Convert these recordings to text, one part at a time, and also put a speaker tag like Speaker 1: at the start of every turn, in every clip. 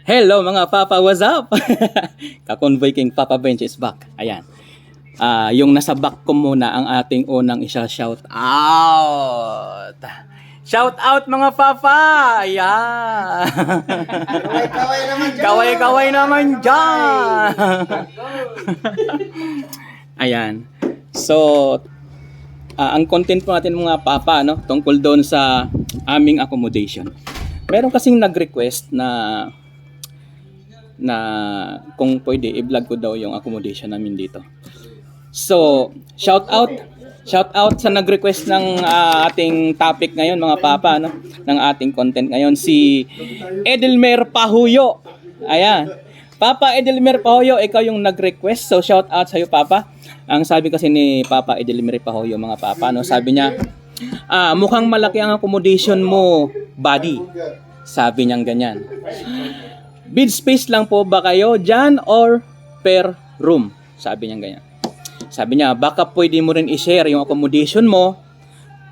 Speaker 1: Hello mga Papa, what's up? Kakonvoy King Papa Bench is back. Ayan. Yung nasa back ko muna ang ating unang isa-shout out. Shout out mga Papa! Ayan.
Speaker 2: Kaway-kaway naman dyan.
Speaker 1: Kaway-kaway naman dyan. Ayan. So, ang content po natin mga Papa, no, tungkol doon sa aming accommodation. Meron kasing nag-request na kung pwede i-vlog ko daw yung accommodation namin dito. So, shout out sa nag-request ng ating topic ngayon mga Papa, no, ng ating content ngayon, si Edelmer Pahuyo. Ayan. Papa Edelmer Pahuyo, ikaw yung nag-request. So, shout out sa iyo Papa. Ang sabi kasi ni Papa Edelmer Pahuyo mga Papa, no, sabi niya, mukhang malaki ang accommodation mo, buddy. Sabi niyang ganyan. Bed space lang po ba kayo dyan or per room? Sabi niya ganyan. Sabi niya, baka pwede mo rin i-share yung accommodation mo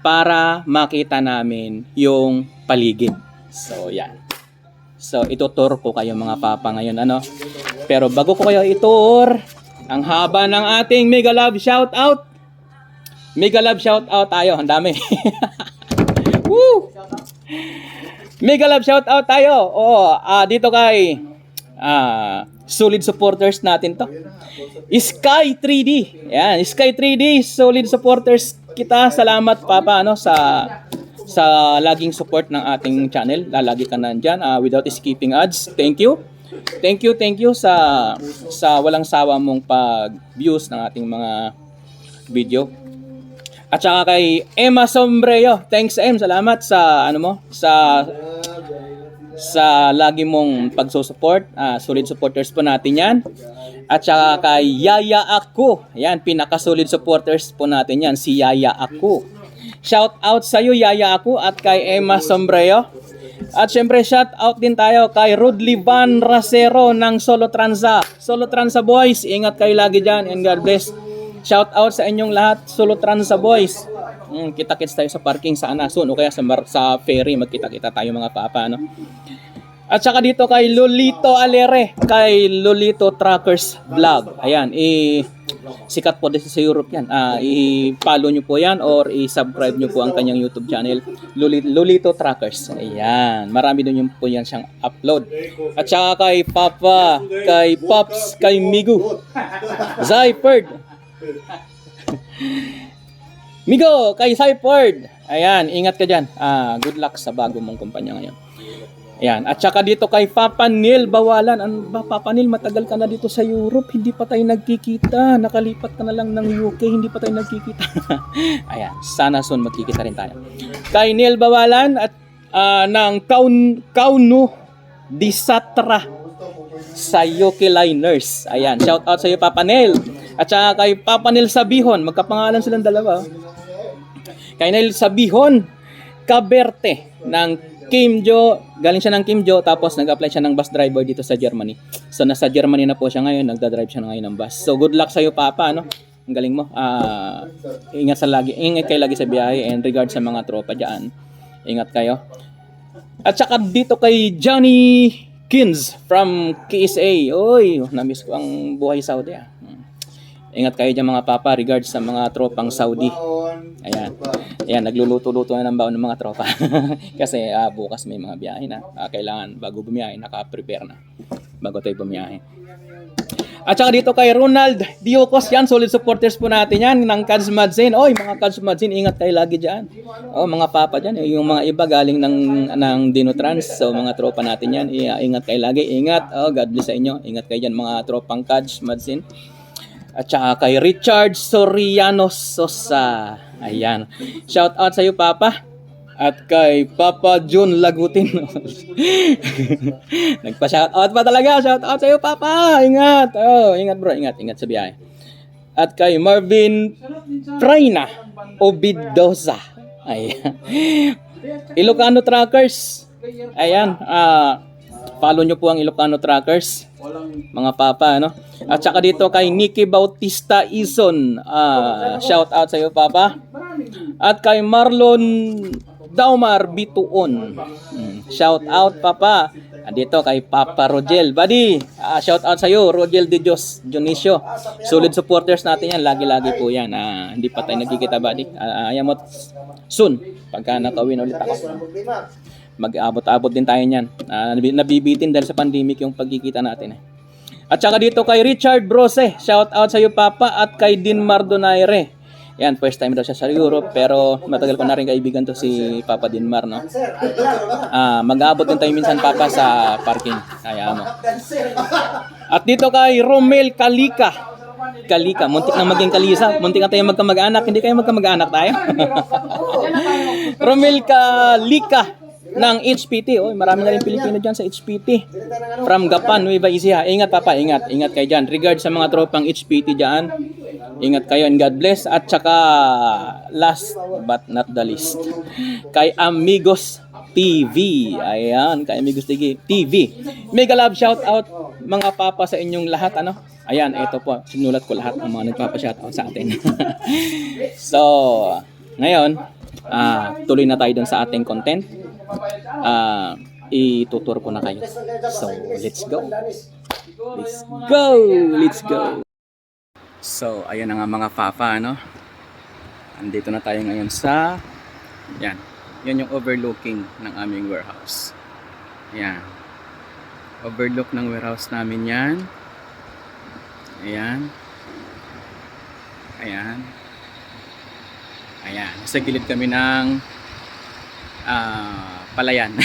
Speaker 1: para makita namin yung paligid. So, yan. So, itutur ko kayo mga Papa ngayon, ano. Pero bago ko kayo itur, ang haba ng ating Mega Love Shoutout. Mega Love Shoutout tayo. Ang dami. Woo! Mega Love Shoutout tayo. Oo, dito kay solid supporters natin to. Sky 3D. Yan, Sky 3D, solid supporters kita. Salamat Papa ano sa laging support ng ating channel. Lalagi ka nandiyan without skipping ads. Thank you. Thank you sa walang sawa mong pag-views ng ating mga video. At saka kay Emma Sombrero. Thanks Em, salamat sa sa lagi mong pagsusupport. Solid supporters po natin 'yan. At saka kay Yaya Ako. Ayan, pinaka-solid supporters po natin 'yan, si Yaya Ako. Shout out sa iyo Yaya Ako at kay Emma Sombrero. At syempre shout out din tayo kay Rudley Van Rasero ng Solo Transa. Solo Transa boys, ingat kayo lagi diyan and God bless. Shout out sa inyong lahat, Solo Transa boys. Kita-kits tayo sa parking sa Anason o kaya sa ferry, magkita-kita tayo mga Papa, no? At saka dito kay Lolito Alere, kay Lolito Truckers Vlog. Ayan, sikat po dito sa Europe yan. I-follow nyo po yan or i-subscribe nyo po ang kanyang YouTube channel, Lolito Truckers. Ayan, marami din po yan siyang upload. At saka kay Papa, kay Pops, kay Migu, Zyperd. Migo, kay Cypord. Ayan, ingat ka dyan. Good luck sa bago mong kumpanya ngayon. Ayan, at saka dito kay Papa Neil Bawalan. Ano ba, Papa Neil, matagal ka na dito sa Europe. Hindi pa tayo nagkikita. Nakalipat ka na lang ng UK. Hindi pa tayo nagkikita. Ayan, sana soon magkikita rin tayo. Kay Neil Bawalan at ng Kauno Disatra sa UK Liners. Ayan, shout out sa iyo Papa Neil. At saka kay Papa Neil Sabihon, magkapangalan silang dalawa. Kay Neil Sabihon Caberte ng Kimjo, galing siya ng Kimjo tapos nag-apply siya ng bus driver dito sa Germany. So nasa Germany na po siya ngayon, nagda-drive siya ngayon ng bus. So good luck sa iyo Papa, no? Ang galing mo. Ingat kayo lagi sa biyahe and regard sa mga tropa diyan. Ingat kayo. At saka dito kay Johnny Kins from KSA. Oy, na-miss ko ang buhay Saudi. Ingat kayo dyan mga Papa, regards sa mga tropang Saudi. Ayan. Ayan, nagluluto-luto na ng baon ng mga tropa. Kasi bukas may mga biyahe na. Kailangan bago bumiyahe, naka-prepare na. Bago tayo bumiyahe. At saka dito kay Ronald Diocos, yan, solid supporters po natin yan, ng Kads Madzin. Oy, mga Kads Madzin, ingat kayo lagi dyan. Mga Papa dyan, yung mga iba galing ng Dinotrans. So, mga tropa natin yan, ingat kayo lagi. Ingat, God bless sa inyo. Ingat kayo dyan, mga tropang Kads Madzin. At saka kay Richard Soriano Sosa. Ayan. Shout out sa iyo Papa. At kay Papa John Lagutin. Nagpa-shout out pa talaga. Shout out sa iyo Papa. Ingat. Ingat bro. Ingat sa biyahe. At kay Marvin Praina Obidosa. Ayan. Ilocano Truckers. Ayan. Follow nyo po ang Ilocano Truckers. Mga Papa, no? At saka dito kay Nicky Bautista Ison. Shout out sa iyo Papa. At kay Marlon Daumar Bituon. Shout out Papa. Dito kay Papa Rogel. Buddy, shout out sa iyo, Rogel de Dios Dionisio. Solid supporters natin yan, lagi-lagi po yan. Hindi pa tayo nagkikita, buddy. Ayaw mo soon, pagka nakawin ulit ako. Mag-abot-abot din tayo niyan. Nabibitin dahil sa pandemic yung pagkikita natin. At saka dito kay Richard Brose, shout out sa iyo, Papa, at kay Din Mardonaire. Yan, first time daw siya sa Europe, pero matagal ko na rin kaibigan to si Papa Dinmar, no? Mag-aabot din tayo minsan, Papa, sa parking. Kaya mo. At dito kay Romel Kalika. Muntik na maging Kalisa. Muntik na tayo magkamag-anak. Hindi kayo magkamag-anak tayo. Romel Kalika ng HPT. Marami na rin Pilipino dyan sa HPT. From Gapan, Nueva Ecija. Ingat, Papa, ingat. Ingat kayo dyan. Regard sa mga tropang HPT dyan. Ingat kayo and God bless. At saka last but not the least, kay Amigos TV. Ayan, kay Amigos TV. Mega love shout out mga Papa sa inyong lahat. Ayan, ito po. Sinulat ko lahat ng mga nagpapa-shout out sa atin. So, ngayon, tuloy na tayo dun sa ating content. Itutur ko na kayo. So, let's go. Let's go. So, ayan na nga mga Papa, Andito na tayo ngayon sa yan. Yan yung overlooking ng aming warehouse. Yan. Overlook ng warehouse namin yan. Ayan. Ayan. Ayan. Sa gilid kami ng palayan.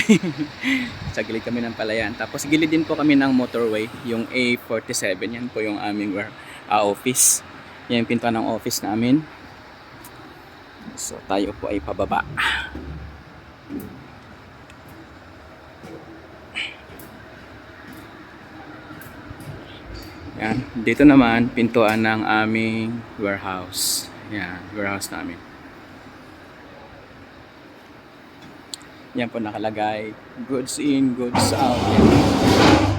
Speaker 1: Sa gilid kami ng palayan. Tapos gilid din po kami ng motorway, yung A47. Yan po yung aming office. Yan yung pintuan ng office namin. So tayo po ay pababa. Yan. Dito naman pintuan ng aming warehouse. Yan, warehouse namin. Yan po nakalagay, goods in, goods out. Yan.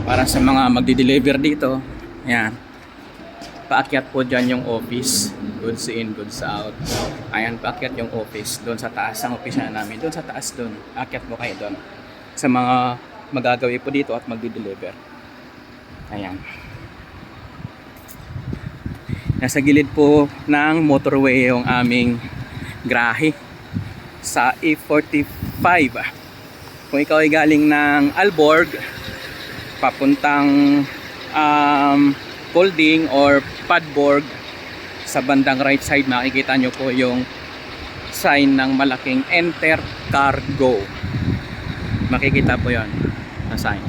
Speaker 1: Para sa mga magdi-deliver dito. Yan. Paakyat po dyan yung office. Goods in, goods out. Ayan, paakyat yung office. Doon sa taas ang opisina namin. Doon sa taas doon. Akyat po kayo doon. Sa mga magagawi po dito at magdi-deliver. Ayan. Nasa gilid po ng motorway yung aming grahe. Sa E45. Kung ikaw ay galing ng Alborg, papuntang Colding or Padborg, sa bandang right side makikita nyo po yung sign ng malaking Enter Cargo. Makikita po yon na sign.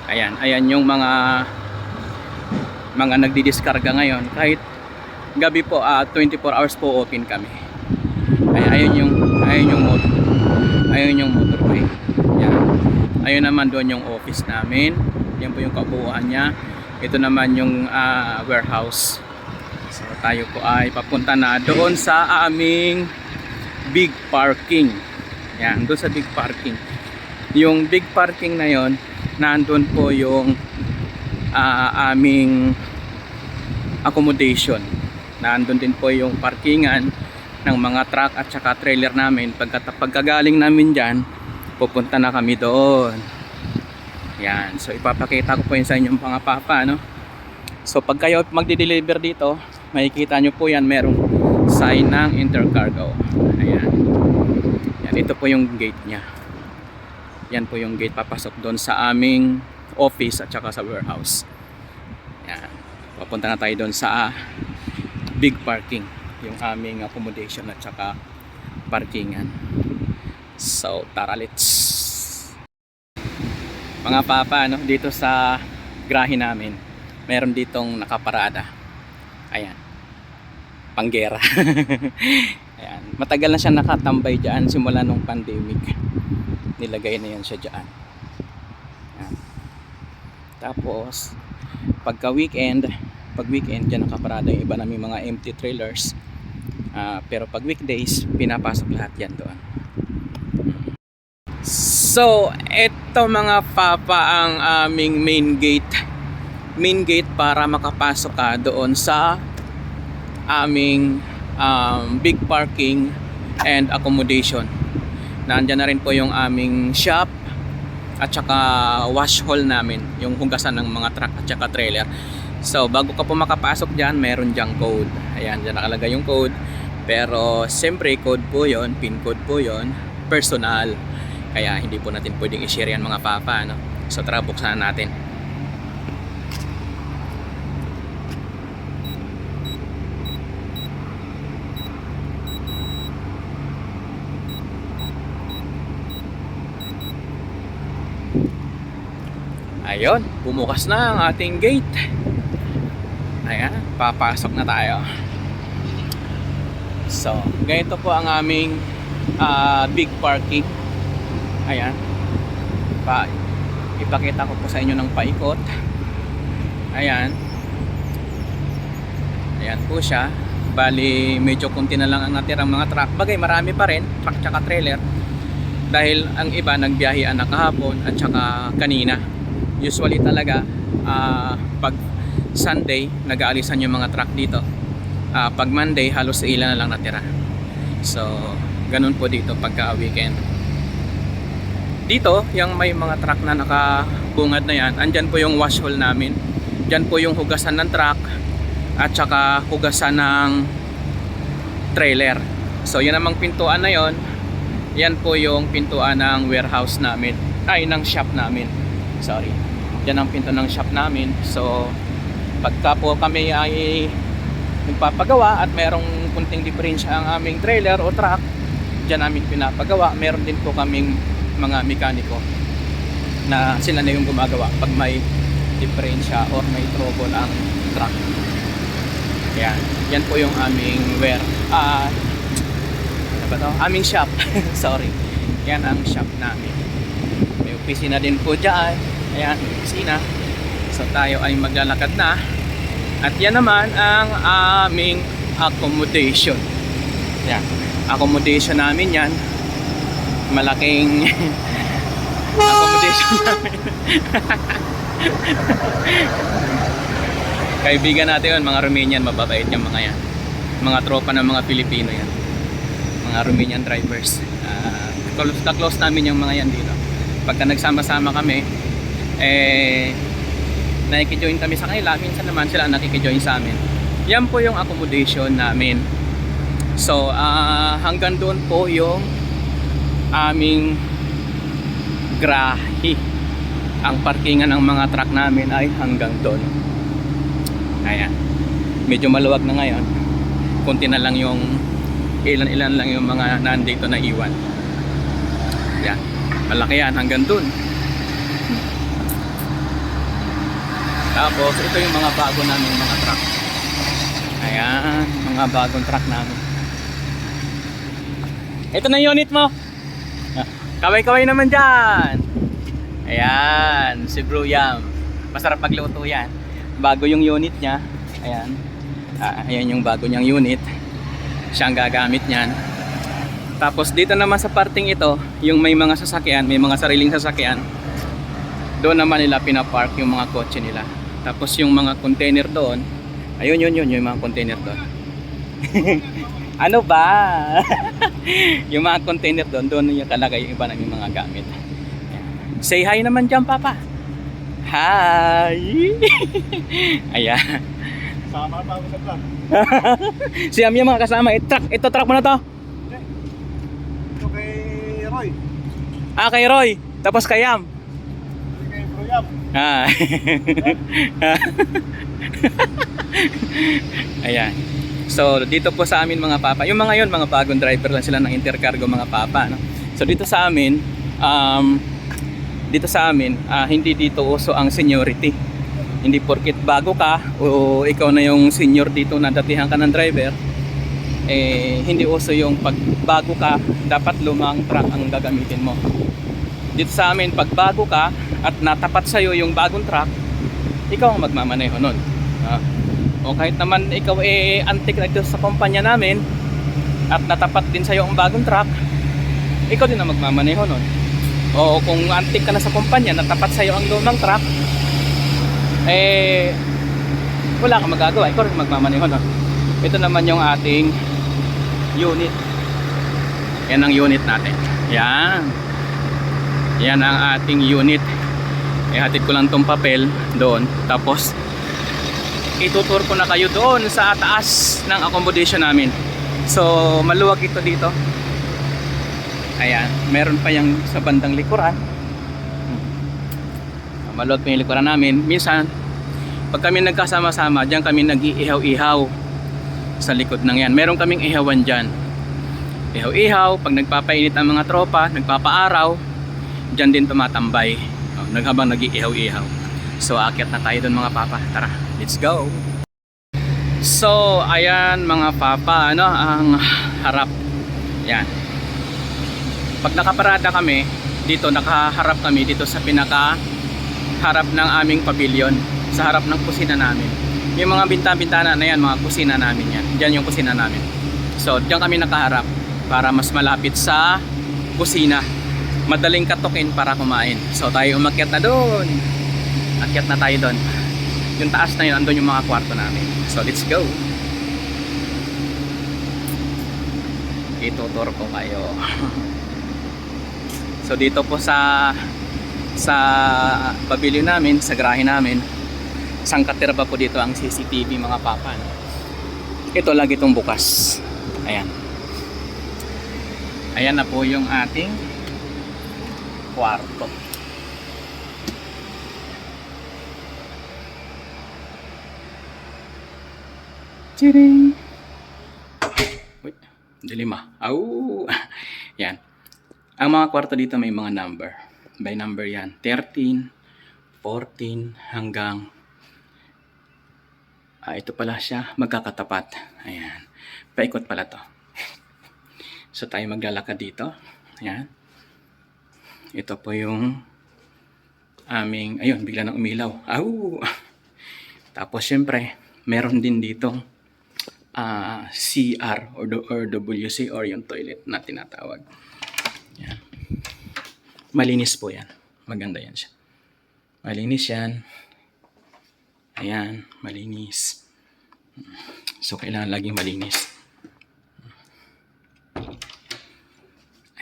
Speaker 1: Ayan, ayan yung mga nagdidiskarga ngayon. Kahit gabi po, 24 hours po open kami. Ayun yung motorway. Yan. Ayun naman doon yung office namin. Yan po yung kabuuan niya. Ito naman yung warehouse. So tayo po ay papunta na doon sa aming big parking. Yan, doon sa big parking. Yung big parking na yon, nandun po yung aming accommodation. Nandun din po yung parkingan ng mga truck at saka trailer namin. Pagkagaling namin dyan, pupunta na kami doon. Yan. So ipapakita ko po yun sa inyong mga Papa, So pag kayo magdi-deliver dito, makikita nyo po yan, merong sign ng Intercargo. Ayan. Yan. Ito po yung gate nya. Yan po yung gate papasok doon sa aming office at saka sa warehouse. Yan. Papunta na tayo doon sa big parking, yung aming accommodation at saka parkingan. So tara, let's. Mga Papa, dito sa grahe namin, meron ditong nakaparada. Ayan, panggera. Ayan, matagal na siya nakatambay dyan simula nung pandemic. Nilagay na yan siya dyan. Ayan. Tapos pag weekend dyan nakaparada yung iba namin mga empty trailers. Pero pag weekdays, pinapasok lahat yan doon. So, eto mga Papa ang aming main gate para makapasok ka doon sa aming big parking and accommodation. Nandiyan na rin po yung aming shop at saka wash hall namin, yung hugasan ng mga truck at saka trailer. So bago ka po makapasok dyan, meron dyang code. Ayan, dyan nakalagay yung code. Pero siyempre code po yon, pin code po yon, personal. Kaya hindi po natin pwedeng i-share yan mga papa, no? So tara, buksan na natin. Ayun, bumukas na ang ating gate. Ayan, papasok na tayo. So, ganito po ang aming big parking. Ayan. Ipakita ko po sa inyo ng paikot. Ayan. Ayan po siya. Bali, medyo kunti na lang ang natirang mga truck. Bagay, marami pa rin, truck tsaka trailer. Dahil ang iba nagbiyahean na kahapon at saka kanina. Usually talaga pag Sunday nag-aalisan yung mga truck dito. Pag Monday halos ilan na lang natira. So ganun po dito pagka weekend. Dito yung may mga truck na nakabungad na yan, andyan po yung wash hall namin. Diyan po yung hugasan ng truck at saka hugasan ng trailer. So yan namang pintuan na yon, yan po yung pintuan ng warehouse namin, ay ng shop namin, sorry. Yan ang pinto ng shop namin. So pagka po kami ay nagpapagawa at merong kunting diferensya ang aming trailer o truck, dyan namin pinapagawa. Meron din po kaming mga mekaniko na sila na yung gumagawa pag may diferensya or may trouble ang truck. Yan po yung aming aming shop. Sorry, yan ang shop namin. May opisina din po dyan. Ayan, opisina. So tayo ay maglalakad na. At yan naman ang aming accommodation. Yan, accommodation namin yan. Malaking accommodation namin. Kaibigan natin yun, mga Romanian, mababait yung mga yan. Mga tropa ng mga Pilipino yan. Mga Romanian drivers. Close namin yung mga yan dito. Pagka nagsama-sama kami, nakikijoin kami sa kanila, minsan naman sila nakikijoin sa amin. Yan po yung accommodation namin. So hanggang doon po yung aming grahe. Ang parkingan ng mga truck namin ay hanggang doon. Ayan, medyo maluwag na ngayon. Kunti na lang yung ilan-ilan lang yung mga nandito na iwan. Yan, malaki yan hanggang doon. Tapos ito yung mga bago namin mga truck. Ayan, mga bagong truck namin. Ito na yung unit mo. Kaway-kaway naman dyan. Ayan, si Bro Yam. Masarap magluto yan. Bago yung unit niya. Ayan. Ayan yung bago niyang unit. Siya ang gagamit niyan. Tapos dito naman sa parting ito, yung may mga sasakyan, may mga sariling sasakyan, doon naman nila pinapark yung mga kotse nila. Tapos yung mga container doon, ayun yun yung mga container doon. Ano ba? Yung mga container doon yung kalagay yung iba namin mga gamit. Say hi naman dyan, Papa. Hi. Ayan.
Speaker 2: Sama pa ako sa truck.
Speaker 1: Si Am yung mga kasama. Ito truck mo na to.
Speaker 2: Ito kay Roy.
Speaker 1: Kay Roy. Tapos kay Am.
Speaker 2: Kay Bro Yam.
Speaker 1: Ayan. So dito po sa amin mga papa, yung mga yon mga bagong driver lang sila ng intercargo mga papa, no? So dito sa amin hindi dito uso ang seniority. Hindi porket bago ka o ikaw na yung senior dito na datihan ka ng driver, hindi uso yung pag bago ka dapat lumang truck ang gagamitin mo. Dito sa amin pag bago ka at natapat sa'yo yung bagong truck, ikaw ang magmamaneho nun. O kahit naman ikaw antik na ito sa kumpanya namin at natapat din sa'yo ang bagong truck, ikaw din ang magmamaneho nun. O kung antik ka na sa kumpanya, natapat sa'yo ang lumang truck, wala kang magagawa, ikaw rin magmamaneho nun. Ito naman yung ating unit. Yan ang unit natin. Yan. Yan ang ating unit. Ihatid ko lang tong papel doon. Tapos itutur ko na kayo doon sa taas ng accommodation namin. So maluwag ito dito. Ayan, meron pa yung sa bandang likuran. Maluwag pa yung likuran namin. Minsan pag kami nagkasama-sama, diyan kami nag-iihaw-ihaw sa likod ng yan. Meron kaming ihawan dyan. Ihaw-ihaw, pag nagpapainit ang mga tropa, nagpapaaraw, dyan din tumatambay. Habang nag-iihaw-ihaw. So aakyat na tayo doon mga papa. Tara, let's go. So ayan mga papa, ano ang harap. Yan. Pag nakaparada kami dito, nakaharap kami dito sa pinaka harap ng aming pavilion, sa harap ng kusina namin. Yung mga bintana na yan, mga kusina namin yan. Diyan yung kusina namin. So diyan kami nakaharap para mas malapit sa kusina. Madaling katukin para kumain. So tayo umakyat na doon. Akyat na tayo doon. Yung taas na yun, andun yung mga kwarto namin. So let's go. Itutur ko kayo. So dito po sa pavilion namin, sa garahe namin, sangkatirba po dito ang CCTV mga papa. Ito lagi itong bukas. Ayan. Ayan na po yung ating kwarto. Tiring! Uy, dilim ah. Au! Yan. Ang mga kwarto dito may mga number. By number yan. 13, 14, hanggang ito pala siya, magkakatapat. Ayan. Paikot pala to. So tayo maglalakad dito. Ayan. Ito po yung aming, ayun, bigla nang umilaw. Au! Tapos syempre, meron din ditong CR or WC or yung toilet na tinatawag. Yan. Malinis po yan. Maganda yan siya. Malinis yan. Ayan, malinis. So kailangan laging malinis.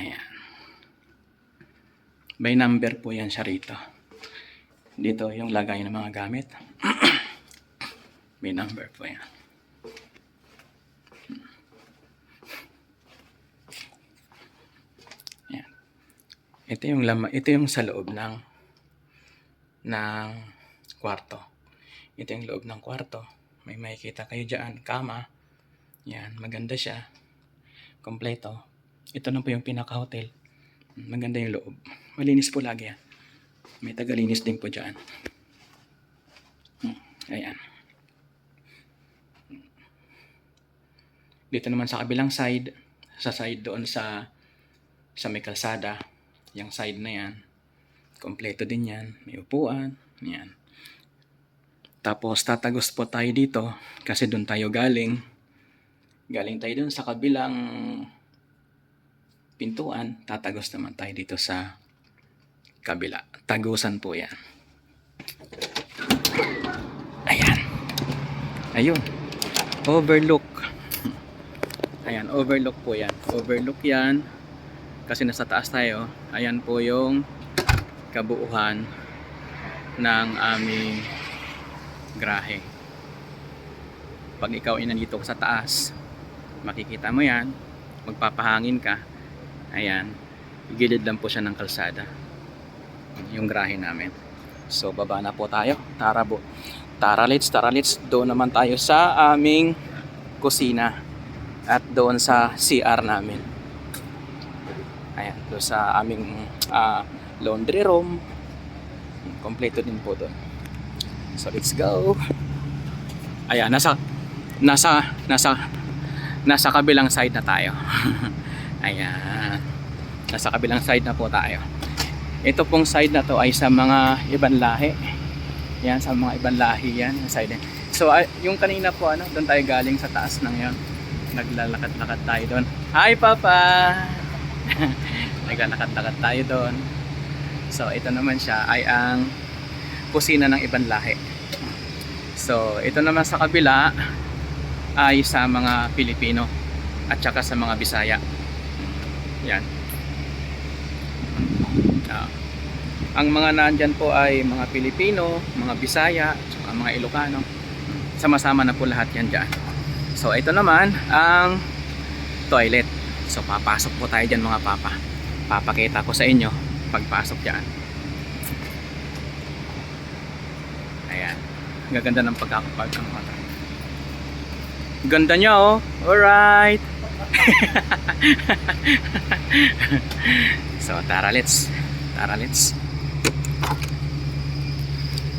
Speaker 1: Ayan. By number po yan siya rito. Dito yung lagay ng mga gamit. May number po yan. Ayan. Ito yung sa loob ng kwarto. Ito yung loob ng kwarto. May makikita kayo dyan, kama. Yan, maganda siya. Kompleto. Ito na po yung pinaka-hotel. Maganda yung loob. Malinis po lagi yan. May tagalinis din po dyan. Ayan. Dito naman sa kabilang side, sa side doon sa may kalsada, yung side na yan, kompleto din yan. May upuan. Yan. Tapos tatagos po tayo dito kasi doon tayo galing. Galing tayo doon sa kabilang pintuan. Tatagos naman tayo dito sa kabila. Tagusan po yan. Ayan. Ayun. Overlook. Ayan, overlook po yan. Overlook yan. Kasi nasa taas tayo. Ayan po yung kabuuhan ng aming grahe. Pag ikaw ay nandito sa taas, makikita mo yan, magpapahangin ka. Ayan, gilid lang po siya ng kalsada yung grahe namin. So baba na po tayo. Tara let's doon naman tayo sa aming kusina at doon sa CR namin. Ayan, doon sa aming laundry room. Kompleto din po doon. So let's go. Ayan, nasa kabilang side na tayo. Ayan. Nasa kabilang side na po tayo. Ito pong side na to ay sa mga ibang lahi. Yan, sa mga ibang lahi yan, yung side. So yung kanina po doon tayo galing sa taas ng yon. Naglalakad-lakad tayo doon. Hi Papa. Naglalakad-lakad tayo doon. So ito naman siya ay ang kusina ng ibang lahi. So ito naman sa kabila ay sa mga Pilipino at saka sa mga Bisaya. Yan. Ang mga nandyan po ay mga Pilipino, mga Bisaya, saka mga Ilocano. Sama-sama na po lahat yan dyan. So ito naman ang toilet. So papasok po tayo dyan mga papa. Papakita ko sa inyo pagpasok dyan. Ayan. Gaganda ng pagkakapag. Ganda niya oh. Alright. So tara let's.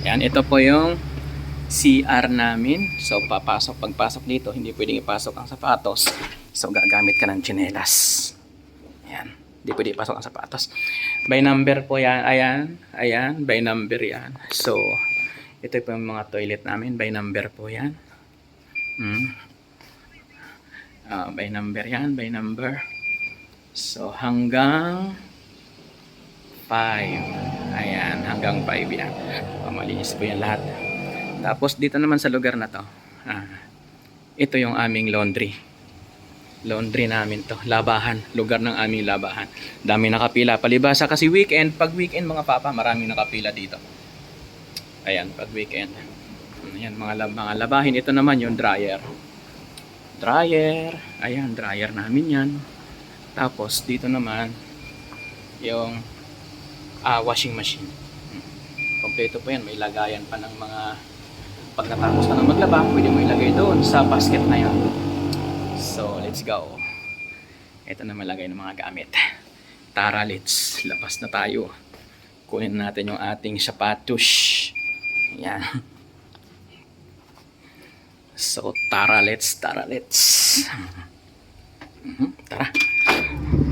Speaker 1: Ayan, ito po yung CR namin. So pagpasok dito, hindi pwedeng ipasok ang sapatos. So gagamit ka ng tsinelas. Ayan, hindi pwedeng ipasok ang sapatos. By number po yan. Ayan, by number yan. So ito po yung mga toilet namin. By number po yan. By number yan, by number. So hanggang 5. Ayan, hanggang 5 yan. Malinis po yan lahat. Tapos dito naman sa lugar na to, ito yung aming laundry. Laundry namin to, labahan, lugar ng aming labahan. Dami nakapila, palibasa kasi weekend. Pag weekend mga papa, maraming nakapila dito. Ayan, pag weekend. Ayan, mga labahin. Ito naman yung dryer. Ayan, dryer namin yan. Tapos dito naman yung washing machine. Kompleto po yan, may lagayan pa ng mga pagkatapos ka na maglaba, pwede mo ilagay doon sa basket na yan. So let's go. Ito na malagay ng mga gamit. Tara, let's labas na tayo. Kunin natin yung ating sapatos. Yan. So tara, let's. Tara.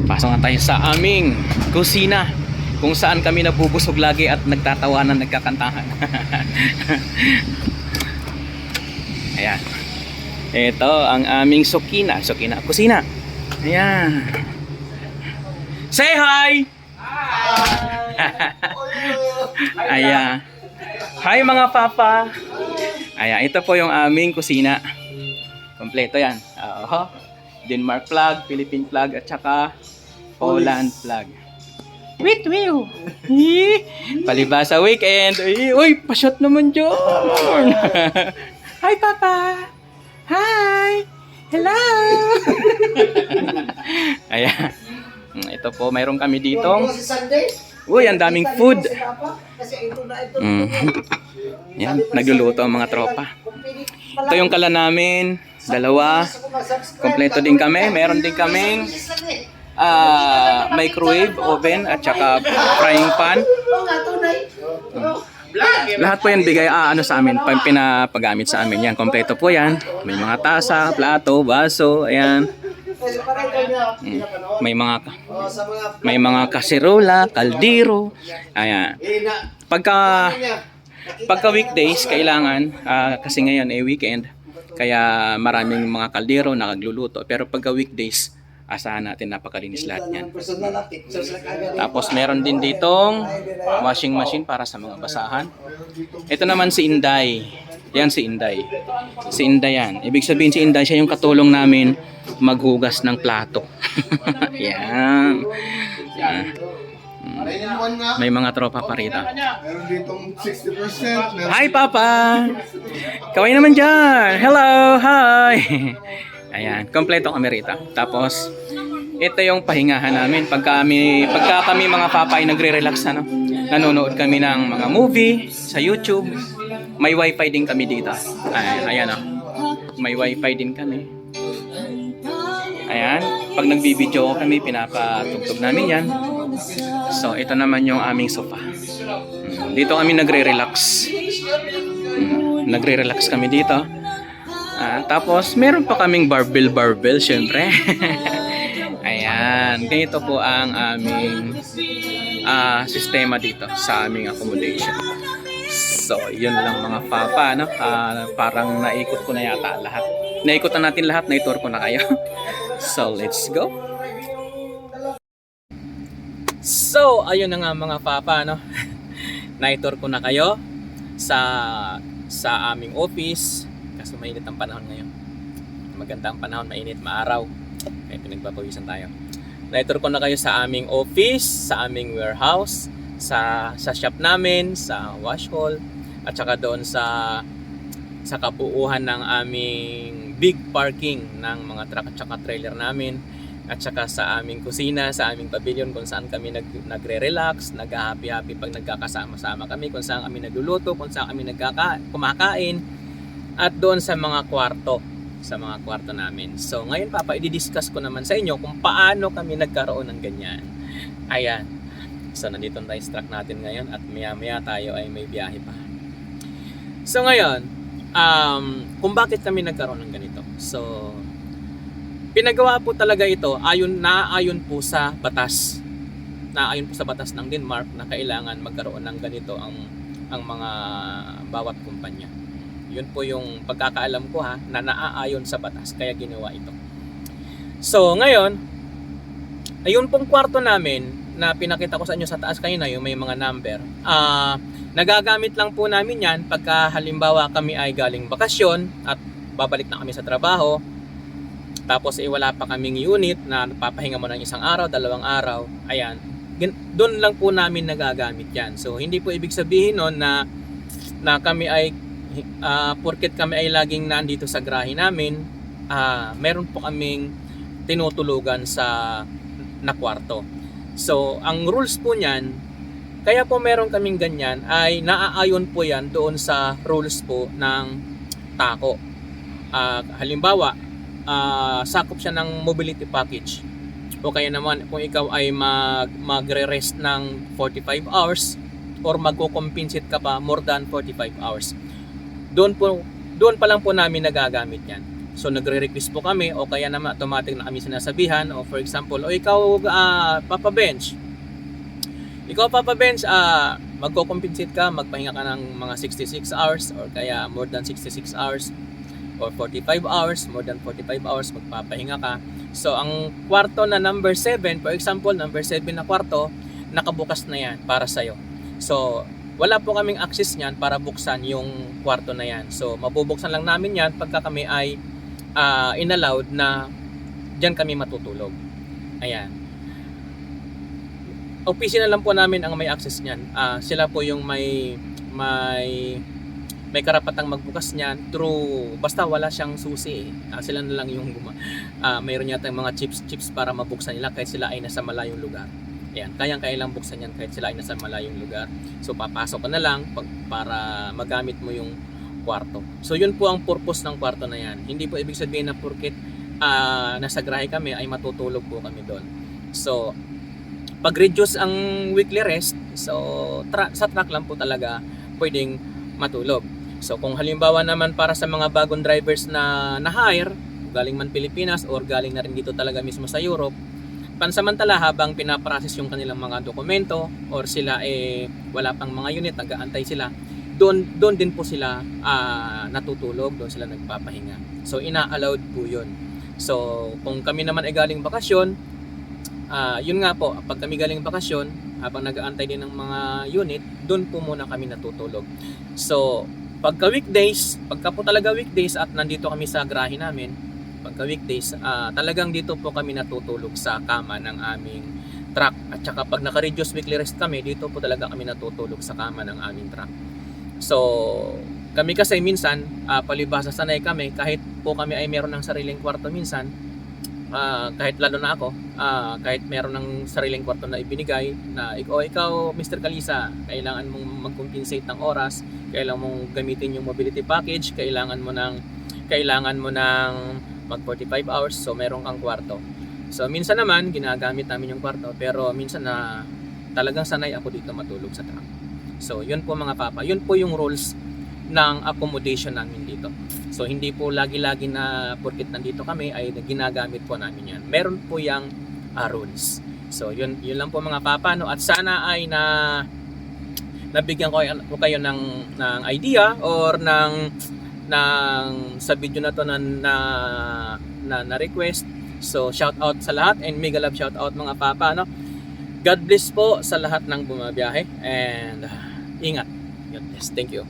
Speaker 1: Pasok na tayo sa aming kusina, kung saan kami nabubusog lagi at nagtatawanan, nagkakantahan. Ayan. Ito ang aming kusina. Ayan. Say hi! Ayan. Hi mga papa! Ayan, ito po yung aming kusina. Kompleto yan. Denmark flag, Philippine flag, at saka Holland flag. Wait, Will! Palibasa weekend. Uy, pa-shot naman dyan! Hi, Papa! Hi! Hello! Ayan. Ito po, mayroon kami ditong... Uy, ang daming food! Yan, nagluluto ang mga tropa. Ito yung kala namin, 2. Kompleto din kami. Meron din kaming microwave oven at saka frying pan. Lahat po yan bigay sa amin, pinapagamit sa amin yan. Kompleto po yan. May mga tasa, plato, baso, ayan. May mga kaserola, kaldero. Ayan. Pagka weekdays kailangan kasi ngayon ay weekend, kaya maraming mga kaldero nakagluluto. Pero pagka weekdays, asahan natin napakalinis lahat yan. Tapos meron din ditong washing machine para sa mga basahan. Ito naman si Inday. Yan si Inday. Si Inday yan. Ibig sabihin si Inday, siya yung katulong namin maghugas ng plato. Yan. May mga tropa pa rito.
Speaker 2: Meron ditong 60%.
Speaker 1: Hi Papa! Kaway naman dyan! Hello! Hi! Ayan, kompleto kami rito. Tapos, ito yung pahingahan namin. Pagka kami mga papa ay nagre-relax nanonood kami ng mga movie sa YouTube. May wifi din kami dito. Ayan o. May wifi din kami. Ayan. Pag nagbibideo kami, pinapatugtog namin yan. So, ito naman yung aming sofa. Dito kami nagre-relax. Nagre-relax kami dito. Tapos, meron pa kaming barbell, syempre. Ayan. Ganito po ang aming sistema dito sa aming accommodation. So, yun lang mga papa, no? Parang naikot ko na yata lahat. Naikot na natin lahat, na-tour ko na kayo. So, let's go. So, ayun na nga mga papa, no? Na-tour ko na kayo sa aming office. Kasi mainit ang panahon ngayon. Maganda ang panahon, mainit, maaraw. Kaya pinagpapawisan tayo. Na-tour ko na kayo sa aming office, sa aming warehouse, sa shop namin, sa wash hall, at saka doon sa kabuuhan ng aming big parking ng mga truck at saka trailer namin, at saka sa aming kusina, sa aming pavilion kung saan kami nagre-relax, nag-happy-happy pag nagkakasama-sama kami, kung saan kami nagluluto, kung saan kami kumakain, at doon sa mga kwarto namin. So ngayon i-discuss ko naman sa inyo kung paano kami nagkaroon ng ganyan. Ayan. So nandito na tayo truck natin ngayon at maya-maya tayo ay may biyahe pa. So ngayon, kung bakit kami nagkaroon ng ganito. So pinagawa po talaga ito ayon po sa batas. Naayon po sa batas ng Denmark na kailangan magkaroon ng ganito ang mga bawat kumpanya. Yun po yung pagkakaalam ko na naaayon sa batas kaya ginawa ito. So ngayon, ayun pong kwarto namin na pinakita ko sa inyo sa taas kanina, yung may mga number. Nagagamit lang po namin yan pagka halimbawa kami ay galing bakasyon at babalik na kami sa trabaho. Tapos wala pa kaming unit na papahinga mo ng 1 araw, 2 araw. Ayan, doon lang po namin nagagamit yan. So hindi po ibig sabihin nun na kami ay porket kami ay laging nandito sa garahe namin, meron po kaming tinutulugan na kwarto. So ang rules po niyan, kaya po meron kaming ganyan ay naaayon po yan doon sa rules po ng TACO. Halimbawa, sakop siya ng mobility package. O kaya naman kung ikaw ay magre-rest ng 45 hours or magko-compensate ka pa more than 45 hours. Doon pa lang po namin nagagamit yan. So nagre-request po kami o kaya naman automatic na kami sinasabihan, o for example, o ikaw Papa Bench, magko-compensate ka, magpahinga ka ng mga 66 hours or kaya more than 66 hours or 45 hours, more than 45 hours magpapahinga ka. So ang kwarto na number 7, for example, number 7 na kwarto, nakabukas na yan para sa'yo. So wala po kaming access niyan para buksan yung kwarto na yan. So mabubuksan lang namin yan pagka kami ay inallowed na diyan kami matutulog. Ayan. Opisina lang po namin ang may access niyan. Sila po yung may karapatang magbukas niyan through, basta wala siyang susi. Sila na lang yung mayroon yata mga chips para mabuksan nila kahit sila ay nasa malayong lugar. Ayan, kaya lang buksan yan kahit sila ay nasa malayong lugar. So papasok ka na lang para magamit mo yung kwarto. So yun po ang purpose ng kwarto na yan. Hindi po ibig sabihin na porket nasa garahe kami ay matutulog po kami doon. So pag-reduce ang weekly rest, so sa truck lang po talaga pwedeng matulog. So kung halimbawa naman para sa mga bagong drivers na hire, galing man Pilipinas or galing na rin dito talaga mismo sa Europe, pansamantala habang pinaprocess yung kanilang mga dokumento or sila wala pang mga unit, nag-aantay sila, doon din po sila natutulog, doon sila nagpapahinga. So ina-allowed po yun. So kung kami naman ay galing bakasyon, yun nga po, pag kami galing bakasyon, habang nag-aantay din ng mga unit, doon po muna kami natutulog. So pagka po talaga weekdays at nandito kami sa garahe namin, pagka weekdays, talagang dito po kami natutulog sa kama ng aming truck. At saka pag naka-reduce weekly rest kami, dito po talaga kami natutulog sa kama ng aming truck. So kami kasi minsan, palibhasa sanay kami, kahit po kami ay meron ng sariling kwarto minsan, kahit lalo na ako, kahit meron ng sariling kwarto na ibinigay na ikaw Mr. Kalisa, kailangan mong mag-compensate ng oras, kailangan mong gamitin yung mobility package, kailangan mo ng mag 45 hours, so meron kang kwarto. So minsan naman ginagamit namin yung kwarto, pero minsan na talagang sanay ako dito matulog sa truck. So yun po mga papa, yun po yung rules ng accommodation namin dito. So hindi po lagi-lagi na porket nandito kami ay ginagamit po namin yan. Meron po yung rules. So yun lang po mga papa, no? At sana ay nabigyan ko kayo ng idea or sa video na to na request. So shout out sa lahat and mega love shout out mga papa, no? God bless po sa lahat ng bumabiyahe and ingat. God bless. Thank you.